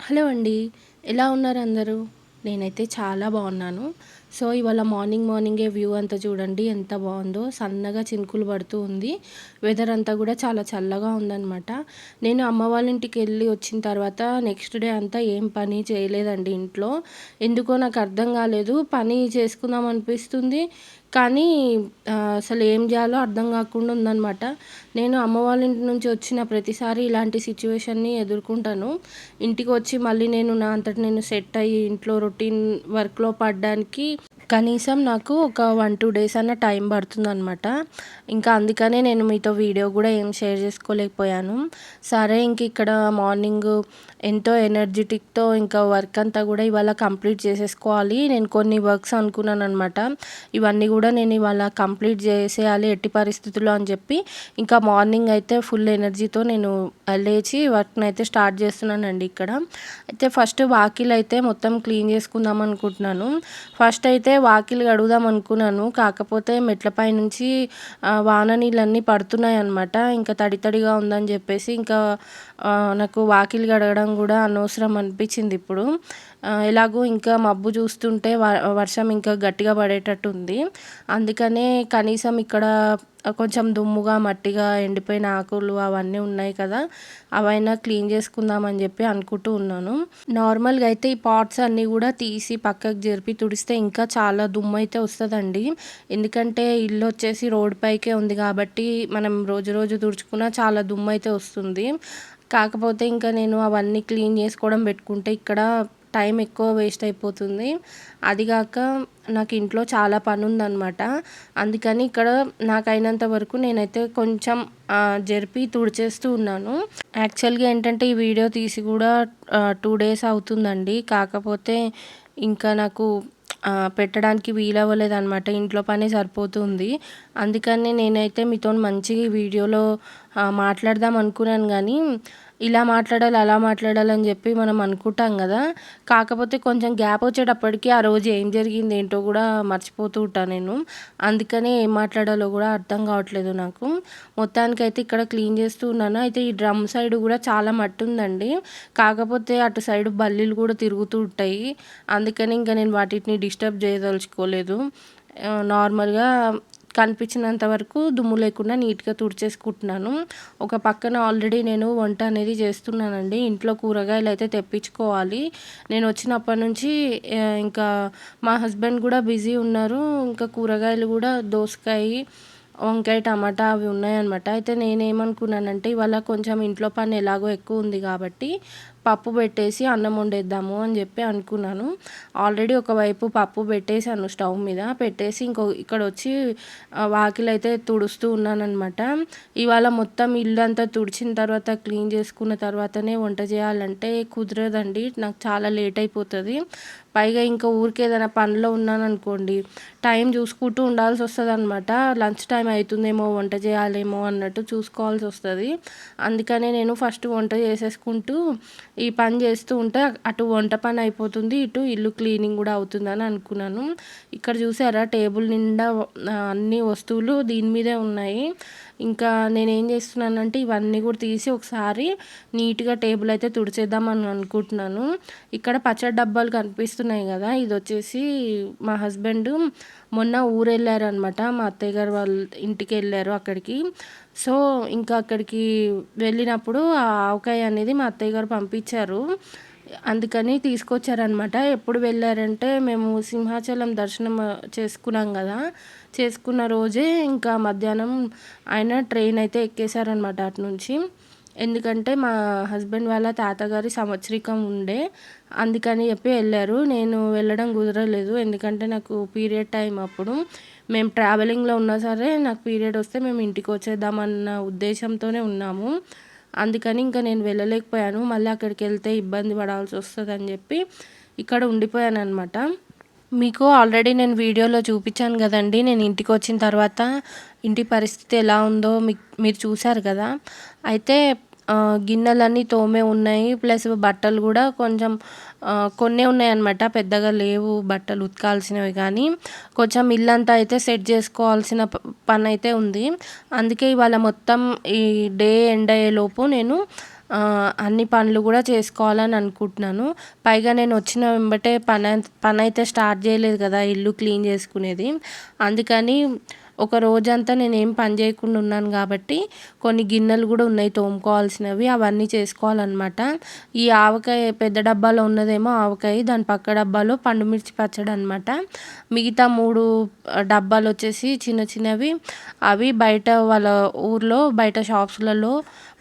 Hello అండి. ఎలా ఉన్నారు అందరూ? నేనైతే చాలా బాగున్నాను. సో, ఇవాళ మార్నింగే వ్యూ అంతా చూడండి ఎంత బావుందో. సన్నగా చినుకులు పడుతూ ఉంది. వెదర్ అంతా కూడా చాలా చల్లగా ఉందనమాట. నేను అమ్మ వాళ్ళ ఇంటికెళ్ళి వచ్చిన తర్వాత నెక్స్ట్ డే అంతా ఏం పని చేయలేదండి ఇంట్లో. ఎందుకో నాకు అర్థం కాలేదు. పని చేసుకుందాం అనిపిస్తుంది. కానీ అసలు ఏం చేయాలో అర్థం కాకుండా ఉందనమాట. నేను అమ్మ వాళ్ళ ఇంటి నుంచి వచ్చిన ప్రతిసారి ఇలాంటి సిట్యుయేషన్‌ని ఎదుర్కుంటాను. ఇంటికి వచ్చి మళ్ళీ నేను నా అంతట నేను సెట్ అయ్యి ఇంట్లో రొటీన్ వర్క్‌లో పడడానికి కనీసం నాకు ఒక 1, 2 డేస్ అన్న టైం పడుతుందనమాట. ఇంకా అందుకనే నేను మీతో వీడియో గూడా ఏం షేర్ చేసుకోలేకపోయాను. సరే ఇంక ఇక్కడ మార్నింగు ఎంతో ఎనర్జిటిక్‌తో ఇంకా వర్క్ అంతా గూడా ఇవాళ కంప్లీట్ చేసేసుకోవాలి. నేను కొన్ని వర్క్స్ అనుకున్నాననమాట. ఇవన్నీ గూడా నేను ఇవాళ కంప్లీట్ చేసేయాలి ఎట్టి పరిస్థితుల్లో అని చెప్పి, ఇంకా మార్నింగ్ అయితే ఫుల్ ఎనర్జీతో నేను లేచి వర్క్‌నైతే స్టార్ట్ చేస్తున్నానండి ఇక్కడ. అయితే ఫస్ట్ వాకిలైతే మొత్తం క్లీన్ చేసుకుందాం అనుకుంటున్నాను. ఫస్ట్ అయితే వాకిలి కడుగుదాం అనుకున్నాను. కాకపోతే మెట్లపై నుంచి వాన నీళ్ళన్నీ పడుతున్నాయన్నమాట. ఇంకా తడి తడిగా ఉందని చెప్పేసి ఇంకా నాకు వాకిలి కడగడం కూడా అనవసరం అనిపించింది ఇప్పుడు. ఎలాగో ఇంకా మబ్బు చూస్తుంటే వర్షం ఇంకా గట్టిగా పడేటట్టు ఉంది. అందుకనే కనీసం ఇక్కడ కొంచెం దుమ్ముగా, మట్టిగా, ఎండిపోయిన ఆకులు అవన్నీ ఉన్నాయి కదా! అవైనా క్లీన్ చేసుకుందామని చెప్పి అనుకుంటూ ఉన్నాను. నార్మల్‌గా అయితే ఈ పాట్స్ అన్నీ కూడా తీసి పక్కకు జరిపి తుడిస్తే ఇంకా చాలా దుమ్మయితే వస్తదండి. ఎందుకంటే ఇల్లు వచ్చేసి రోడ్ పైకే ఉంది కాబట్టి మనం రోజు రోజు తుడుచుకున్నా చాలా దుమ్మయితే వస్తుంది. కాకపోతే ఇంకా నేను అవన్నీ క్లీన్ చేసుకోవడం పెట్టుకుంటే ఇక్కడ టైం ఎక్కువ వేస్ట్ అయిపోతుంది. అది గాక నాకు ఇంట్లో చాలా పనుందనమాట. అందుకని ఇక్కడ నాకైనంత వరకు నేనైతే కొంచెం జరిపి తుడిచేస్తూ ఉన్నాను. యాక్చువల్‌గా ఏంటంటే ఈ వీడియో తీసి కూడా 2 డేస్ అవుతుందండి. కాకపోతే ఇంకా నాకు పెట్టడానికి వీలవ్వలేదనమాట. ఇంట్లో పనే సరిపోతుంది. అందుకని నేనైతే మీతోని మంచిగా ఈ వీడియోలో మాట్లాడదాం అనుకున్నాను గానీ, ఇలా మాట్లాడాలి, అలా మాట్లాడాలని చెప్పి మనం అనుకుంటాం గదా! కాకపోతే కొంచెం గ్యాప్ వచ్చేటప్పటికి ఆ రోజు ఏం జరిగింది ఏంటో గూడా మర్చిపోతూ ఉంటా నేను. అందుకనే ఏం మాట్లాడాలో గూడా అర్థం కావట్లేదు నాకు. మొత్తానికైతే ఇక్కడ క్లీన్ చేస్తూ ఉన్నాను. అయితే ఈ డ్రమ్ సైడ్ గూడా చాలా మట్టుందండి. కాకపోతే అటు సైడ్ బల్లీలు గూడా తిరుగుతూ ఉంటాయి. అందుకని ఇంక నేను వాటిని డిస్టర్బ్ చేయదలుచుకోలేదు. నార్మల్‌గా కనిపించినంత వరకు దుమ్ము లేకుండా నీట్‌గా తుడిచేసుకుంటున్నాను. ఒక పక్కన ఆల్రెడీ నేను వంట అనేది చేస్తున్నానండి. ఇంట్లో కూరగాయలైతే తెప్పించుకోవాలి. నేను వచ్చినప్పటి నుంచి ఇంకా మా హస్బెండ్ కూడా బిజీ ఉన్నారు. ఇంకా కూరగాయలు కూడా దోసకాయ, వంకాయ, టమాటా అవి ఉన్నాయన్నమాట. అయితే నేనేమనుకున్నానంటే ఇవాళ కొంచెం ఇంట్లో పని ఎలాగో ఎక్కువ ఉంది కాబట్టి పప్పు పెట్టేసి అన్నం వండేద్దాము అని చెప్పి అనుకున్నాను. ఆల్రెడీ ఒకవైపు పప్పు పెట్టేసాను స్టవ్ మీద. పెట్టేసి ఇక్కడొచ్చి వాకిలైతే తుడుస్తూ ఉన్నాననమాట. ఇవాళ మొత్తం ఇల్లంతా తుడిచిన తర్వాత, క్లీన్ చేసుకున్న తర్వాతనే వంట చేయాలంటే కుదరదండి. నాకు చాలా లేట్ అయిపోతది. పైగా ఇంకా ఊరికే ఏదైనా పనిలో ఉన్నాననుకోండి, టైం చూసుకుంటూ ఉండాల్సొస్తదనమాట. లంచ్ టైం అయితుందేమో, వంట చేయాలేమో అన్నట్టు చూసుకోవాల్సొస్తది. అందుకనే నేను ఫస్ట్ వంట చేసేసుకుంటూ ఈ పని చేస్తూ ఉంటే అటు వంట పని అయిపోతుంది, ఇటు ఇల్లు క్లీనింగ్ కూడా అవుతుందని అనుకున్నాను. ఇక్కడ చూసారా టేబుల్ నిండా అన్ని వస్తువులు దీని మీదే ఉన్నాయి. ఇంకా నేనేం చేస్తున్నానంటే ఇవన్నీ కూడా తీసి ఒకసారి నీట్‌గా టేబుల్ అయితే తుడిచేద్దామని అనుకుంటున్నాను. ఇక్కడ పచ్చడి డబ్బాలు కనిపిస్తున్నాయి కదా! ఇదొచ్చేసి మా హస్బెండ్ మొన్న ఊరెళ్ళారనమాట. మా అత్తయ్య గారు వాళ్ళ ఇంటికెళ్ళారు అక్కడికి. సో, ఇంకా అక్కడికి వెళ్ళినప్పుడు ఆ ఆవకాయ అనేది మా అత్తయ్య గారు పంపించారు. అందుకని తీసుకొచ్చారనమాట. ఎప్పుడు వెళ్ళారంటే మేము సింహాచలం దర్శనం చేసుకున్నాం గదా! చేసుకున్న రోజే ఇంకా మధ్యాహ్నం ఆయన ట్రైన్ అయితే ఎక్కేసారనమాట అటు నుంచి. ఎందుకంటే మా హస్బెండ్ వాళ్ళ తాతగారి సంవత్సరికం ఉండే. అందుకని చెప్పి ఎళ్లారు. నేను వెళ్ళడం కుదరలేదు. ఎందుకంటే నాకు పీరియడ్ టైం అప్పుడు. మేము ట్రావెలింగ్‌లో ఉన్నా సరే నాకు పీరియడ్ వస్తే మేము ఇంటికి వచ్చేద్దామన్న ఉద్దేశంతోనే ఉన్నాము. అందుకని ఇంకా నేను వెళ్ళలేకపోయాను. మళ్ళీ అక్కడికెళ్తే ఇబ్బంది పడాల్సొస్తదని చెప్పి ఇక్కడ ఉండిపోయాననమాట. మీకు ఆల్రెడీ నేను వీడియోలో చూపించాను గదండీ! నేను ఇంటికొచ్చిన తర్వాత ఇంటి పరిస్థితి ఎలా ఉందో మీరు చూసారు కదా! అయితే గిన్నెలన్నీ తోమే ఉన్నాయి. ప్లస్ బట్టలు గూడా కొంచెం కొన్నే ఉన్నాయన్నమాట. పెద్దగా లేవు బట్టలు ఉతకాల్సినవి గానీ, కొంచెం ఇల్లంతా అయితే సెట్ జేసుకోవాల్సిన పనైతే ఉంది. అందుకే ఇవాళ మొత్తం ఈ డే ఎండ్ అయ్యేలోపు నేను అన్ని పనులు కూడా చేసుకోవాలని అనుకుంటున్నాను. పైగా నేను వచ్చిన వెంబటే పనైతే స్టార్ట్ చేయలేదు కదా ఇల్లు క్లీన్ చేసుకునేది. అందుకని ఒక రోజంతా నేనేం పని చేయకుండా ఉన్నాను కాబట్టి కొన్ని గిన్నెలు కూడా ఉన్నాయి తోముకోవాల్సినవి, అవన్నీ చేసుకోవాలన్నమాట. ఈ ఆవకాయ పెద్ద డబ్బాలో ఉన్నదేమో ఆవకాయ, దాని పక్క డబ్బాలో పండు మిర్చి పచ్చడి అనమాట. మిగతా 3 డబ్బాలు వచ్చేసి చిన్న చిన్నవి, అవి బయట వాళ్ళ ఊర్లో బయట షాప్స్లలో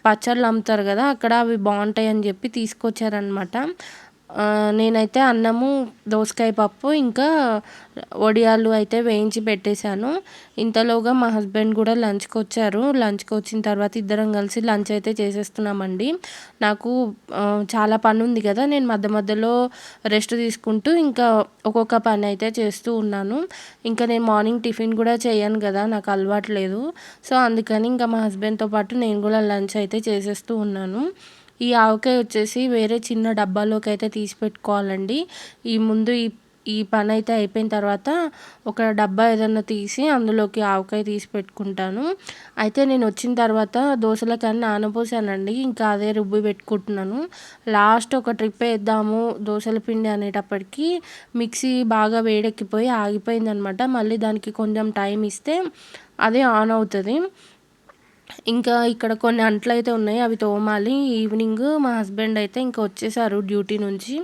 పచ్చళ్ళు అమ్ముతారు కదా, అక్కడ అవి బాగుంటాయి అని చెప్పి తీసుకొచ్చారనమాట. నేనైతే అన్నము, దోసకాయ పప్పు, ఇంకా వడియాలు అయితే వేయించి పెట్టేశాను. ఇంతలోగా మా హస్బెండ్ కూడా లంచ్కి వచ్చారు. లంచ్కి వచ్చిన తర్వాత ఇద్దరం కలిసి లంచ్ అయితే చేసేస్తున్నామండి. నాకు చాలా పని ఉంది కదా, నేను మధ్య మధ్యలో రెస్ట్ తీసుకుంటూ ఇంకా ఒక్కొక్క పని అయితే చేస్తూ ఉన్నాను. ఇంకా నేను మార్నింగ్ టిఫిన్ కూడా చేయను కదా, నాకు అలవాటు లేదు. సో అందుకని ఇంకా మా హస్బెండ్తో పాటు నేను కూడా లంచ్ అయితే చేసేస్తూ ఉన్నాను. ఈ ఆవకాయ వచ్చేసి వేరే చిన్న డబ్బాలోకి అయితే తీసి పెట్టుకోవాలండి. ఈ ముందు ఈ ఈ పని అయితే అయిపోయిన తర్వాత ఒక డబ్బా ఏదన్నా తీసి అందులోకి ఆవకాయ తీసి పెట్టుకుంటాను. అయితే నేను వచ్చిన తర్వాత దోశలకని నానబోసానండి. ఇంకా అదే రుబ్బి పెట్టుకుంటున్నాను. లాస్ట్ ఒక ట్రిప్ వేద్దాము దోశల పిండి అనేటప్పటికి మిక్సీ బాగా వేడెక్కిపోయి ఆగిపోయిందనమాట. మళ్ళీ దానికి కొంచెం టైం ఇస్తే అదే ఆన్ అవుతుంది. ఇంకా ఇక్కడ కొన్ని అంట్లయితే ఉన్నాయి, అవి తోమాలి. ఈవినింగ్ మా హస్బెండ్ అయితే ఇంకా వచ్చేసారు డ్యూటీ నుంచి.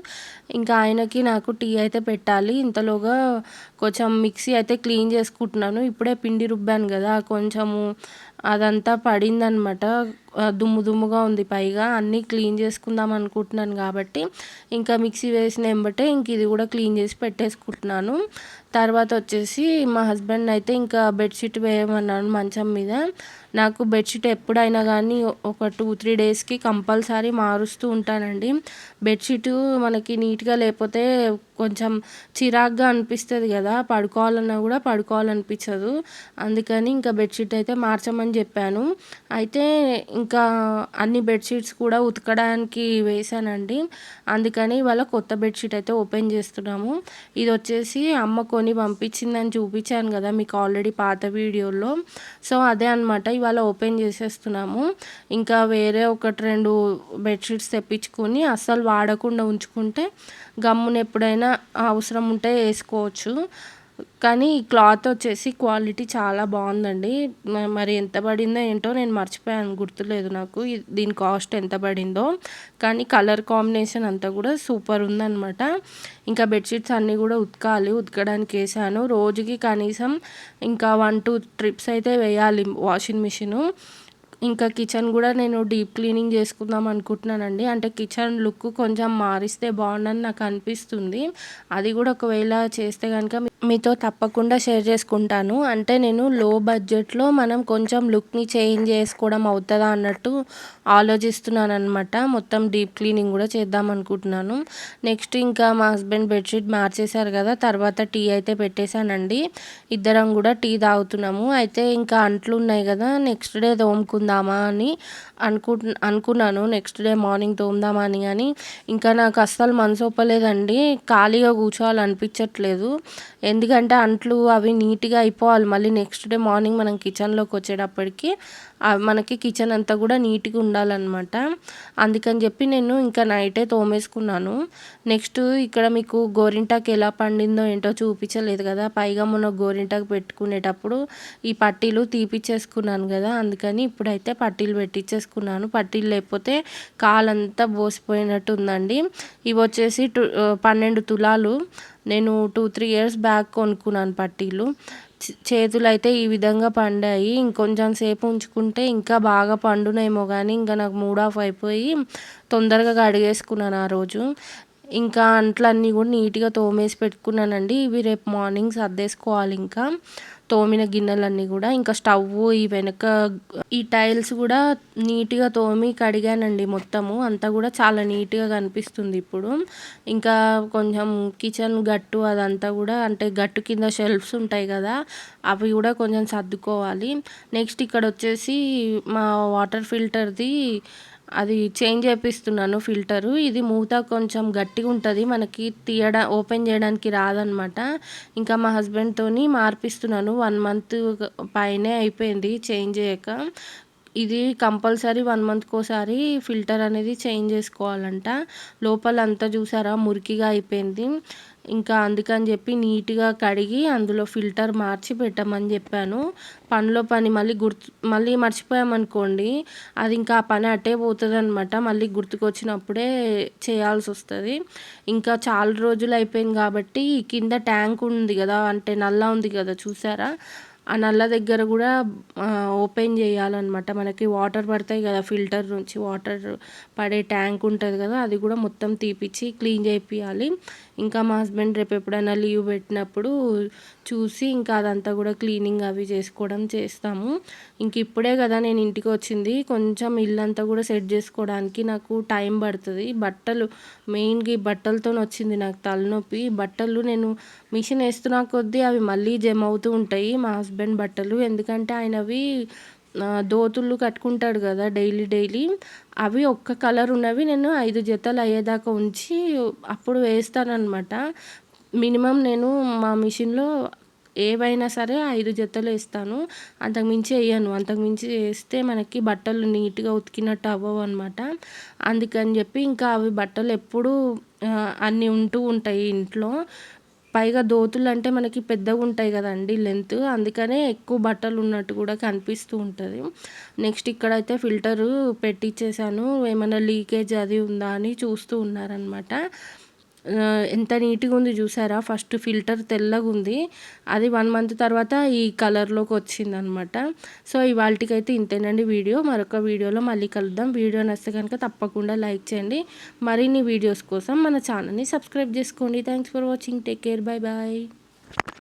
ఇంకా ఆయనకి నాకు టీ అయితే పెట్టాలి. ఇంతలోగా కొంచెం మిక్సీ అయితే క్లీన్ చేసుకుంటున్నాను. ఇప్పుడే పిండి రుబ్బాను కదా, కొంచెము అదంతా పడిందనమాట. దుమ్ము దుమ్ముగా ఉంది. పైగా అన్నీ క్లీన్ చేసుకుందాం అనుకుంటున్నాను కాబట్టి ఇంకా మిక్సీ వేసిన వెంబటే ఇంక ఇది కూడా క్లీన్ చేసి పెట్టేసుకుంటున్నాను. తర్వాత వచ్చేసి మా హస్బెండ్ అయితే ఇంకా బెడ్షీట్ వేయమన్నాను మంచం మీద. నాకు బెడ్షీట్ ఎప్పుడైనా కానీ ఒక 2-3 డేస్కి కంపల్సరీ మారుస్తూ ఉంటానండి. బెడ్షీట్ మనకి నీట్గా లేకపోతే కొంచెం చిరాగ్గా అనిపిస్తుంది కదా, పడుకోవాలన్నా కూడా పడుకోవాలనిపించదు. అందుకని ఇంకా బెడ్షీట్ అయితే మార్చమని చెప్పాను. అయితే ఇంకా అన్ని బెడ్షీట్స్ కూడా ఉతకడానికి వేసానండి. అందుకని ఇవాళ కొత్త బెడ్షీట్ అయితే ఓపెన్ చేస్తున్నాము. ఇది వచ్చేసి అమ్మ కొని పంపించిందని చూపించాను కదా మీకు ఆల్రెడీ పాత వీడియోలో. సో అదే అనమాట, ఇవాళ ఓపెన్ చేసేస్తున్నాము. ఇంకా వేరే 1-2 బెడ్షీట్స్ తెప్పించుకొని అస్సలు వాడకుండా ఉంచుకుంటే గమ్మున ఎప్పుడైనా అవసరం ఉంటే వేసుకోవచ్చు. కానీ ఈ క్లాత్ వచ్చేసి క్వాలిటీ చాలా బాగుందండి. మరి ఎంత పడిందో ఏంటో నేను మర్చిపోయాను, గుర్తులేదు నాకు దీని కాస్ట్ ఎంత పడిందో. కానీ కలర్ కాంబినేషన్ అంతా కూడా సూపర్ ఉందన్నమాట. ఇంకా బెడ్షీట్స్ అన్నీ కూడా ఉతకాలి, ఉతకడానికి వేసాను. రోజుకి కనీసం ఇంకా 1-2 ట్రిప్స్ అయితే వేయాలి వాషింగ్ మిషను. ఇంకా కిచెన్ కూడా నేను డీప్ క్లీనింగ్ చేసుకుందాం అనుకుంటున్నానండి. అంటే కిచెన్ లుక్ కొంచెం మారిస్తే బాగుండని నాకు అనిపిస్తుంది. అది కూడా ఒకవేళ చేస్తే కనుక మీతో తప్పకుండా షేర్ చేసుకుంటాను. అంటే నేను లో బడ్జెట్లో మనం కొంచెం లుక్ని చేంజ్ చేసుకోవడం అవుతుందా అన్నట్టు ఆలోచిస్తున్నాను అనమాట. మొత్తం డీప్ క్లీనింగ్ కూడా చేద్దాం అనుకుంటున్నాను. నెక్స్ట్ ఇంకా మా హస్బెండ్ బెడ్షీట్ మార్చేశారు కదా, తర్వాత టీ అయితే పెట్టేశానండి. ఇద్దరం కూడా టీ తాగుతున్నాము. అయితే ఇంకా అంట్లు ఉన్నాయి కదా, నెక్స్ట్ డే తోముకుందామా అని అనుకున్నాను. నెక్స్ట్ డే మార్నింగ్ తోముదామా అని, కానీ ఇంకా నాకు అస్సలు మనసు ఒప్పలేదండి. ఖాళీగా కూర్చోవాలనిపించట్లేదు. ఎందుకంటే అంట్లు అవి నీట్గా అయిపోవాలి. మళ్ళీ నెక్స్ట్ డే మార్నింగ్ మనం కిచెన్లోకి వచ్చేటప్పటికి మనకి కిచెన్ అంతా కూడా నీట్గా ఉండాలన్నమాట. అందుకని చెప్పి నేను ఇంకా నైటే తోమేసుకున్నాను. నెక్స్ట్ ఇక్కడ మీకు గోరింటాకు ఎలా పండిందో ఏంటో చూపించలేదు కదా. పైగా మొన్న గోరింటాకు పెట్టుకునేటప్పుడు ఈ పట్టీలు తీపిచ్చేసుకున్నాను కదా, అందుకని ఇప్పుడైతే పట్టీలు పెట్టించేసుకున్నాను. పట్టీలు లేకపోతే కాలంతా బోసిపోయినట్టు ఉందండి. ఇవి వచ్చేసి 12 తులాలు. నేను 2-3 ఇయర్స్ బ్యాక్ కొనుక్కున్నాను పట్టీలు. చేతులు అయితే ఈ విధంగా పండాయి. ఇంకొంచెం సేపు ఉంచుకుంటే ఇంకా బాగా పండునేమో కానీ ఇంకా నాకు మూడ్ ఆఫ్ అయిపోయి తొందరగా కడిగేసుకున్నాను ఆ రోజు. ఇంకా అంట్లన్నీ కూడా నీట్గా తోమేసి పెట్టుకున్నానండి. ఇవి రేపు మార్నింగ్ సర్దేసుకోవాలి. ఇంకా తోమిన గిన్నెలన్నీ కూడా. ఇంకా స్టవ్ ఈ వెనక ఈ టైల్స్ కూడా నీట్గా తోమి కడిగానండి. మొత్తము అంతా కూడా చాలా నీట్గా కనిపిస్తుంది ఇప్పుడు. ఇంకా కొంచెం కిచెన్ గట్టు అదంతా కూడా, అంటే గట్టు కింద షెల్ఫ్స్ ఉంటాయి కదా, అవి కూడా కొంచెం సర్దుకోవాలి. నెక్స్ట్ ఇక్కడ వచ్చేసి మా వాటర్ ఫిల్టర్ది అది చేంజ్ చేపిస్తున్నాను ఫిల్టరు. ఇది మూత కొంచెం గట్టిగా ఉంటుంది, మనకి ఓపెన్ చేయడానికి రాదనమాట. ఇంకా మా హస్బెండ్తోని మార్పిస్తున్నాను. 1 మంత్ పైనే అయిపోయింది చేంజ్ చేయక. ఇది కంపల్సరీ 1 మంత్‌కోసారి ఫిల్టర్ అనేది చేంజ్ చేసుకోవాలంట. లోపలంతా చూసారా మురికిగా అయిపోయింది. ఇంకా అందుకని చెప్పి నీట్‌గా కడిగి అందులో ఫిల్టర్ మార్చి పెట్టమని చెప్పాను. పనిలో పని మళ్ళీ మర్చిపోయామనుకోండి, అది ఇంకా ఆ పని అట్టే పోతదనమాట. మళ్ళీ గుర్తుకొచ్చినప్పుడే చేయాల్సొస్తది. ఇంకా చాలా రోజులు అయిపోయింది కాబట్టి కింద ట్యాంక్ ఉంది కదా! అంటే నల్లా ఉంది కదా! చూసారా? ఆ నల్ల దగ్గర కూడా ఓపెన్ చేయాలన్నమాట. మనకి వాటర్ పడతాయి కదా! ఫిల్టర్ నుంచి వాటర్ పడే ట్యాంక్ ఉంటది కదా! అది కూడా మొత్తం తీపిచ్చి క్లీన్ చేపియాలి. ఇంకా మా హస్బెండ్ రేపు ఎప్పుడైనా లీవ్ పెట్టినప్పుడు చూసి ఇంకా అదంతా కూడా క్లీనింగ్ అవి చేసుకోవడం చేస్తాము. ఇంక ఇప్పుడే కదా నేను ఇంటికి వచ్చింది. కొంచెం ఇల్లంతా కూడా సెట్ చేసుకోవడానికి నాకు టైం పడుతుంది. మెయిన్‌గా ఈ బట్టలతోని వచ్చింది నాకు తలనొప్పి. బట్టలు నేను మిషన్ ఏస్తున్న కొద్దీ అవి మళ్ళీ జమ అవుతూ ఉంటాయి మా హస్బెండ్ బట్టలు. ఎందుకంటే ఆయనవి దోతులు కట్టుకుంటాడు కదా! డైలీ. అవి ఒక్క కలర్ ఉన్నవి నేను 5 జతలు అయ్యేదాకా ఉంచి అప్పుడు వేస్తాననమాట. మినిమమ్ నేను మా మిషన్‌లో ఏవైనా సరే 5 జతలు ఏస్తాను. అంతకుమించి ఎయ్యను. అంతకుమించి ఏస్తే మనకి బట్టలు నీట్‌గా ఉతికినట్టు అవ్వవనమాట. అందుకని చెప్పి ఇంకా అవి బట్టలు ఎప్పుడూ అన్నీ ఉంటూ ఉంటాయి ఇంట్లో. పైగా దోతులంటే మనకి పెద్దగుంటాయి గదండీ లెంత్. అందుకనే ఎక్కువ బట్టలున్నట్టు గూడా కనిపిస్తూ ఉంటది. నెక్స్ట్ ఇక్కడైతే ఫిల్టరు పెట్టిచ్చేసాను. ఏమన్నా లీకేజ్ అది ఉందా అని చూస్తూ ఉన్నారనమాట. ఎంత నీట్‌గుంది జూసారా? ఫస్ట్ ఫిల్టర్ తెల్లగుంది. అది 1 మంత్ తర్వాత ఈ కలర్‌లోకొచ్చిందనమాట. సో, ఇవాల్టికైతే ఇంతేనండి వీడియో. మరొక వీడియోలో మళ్ళీ కలుద్దాం. వీడియో నచ్చితే గనుక తప్పకుండా లైక్ చేయండి. మరిన్ని వీడియోస్ కోసం మన ఛానల్‌ని సబ్స్క్రైబ్ జేసుకోండి. Thanks for watching. Take care. By.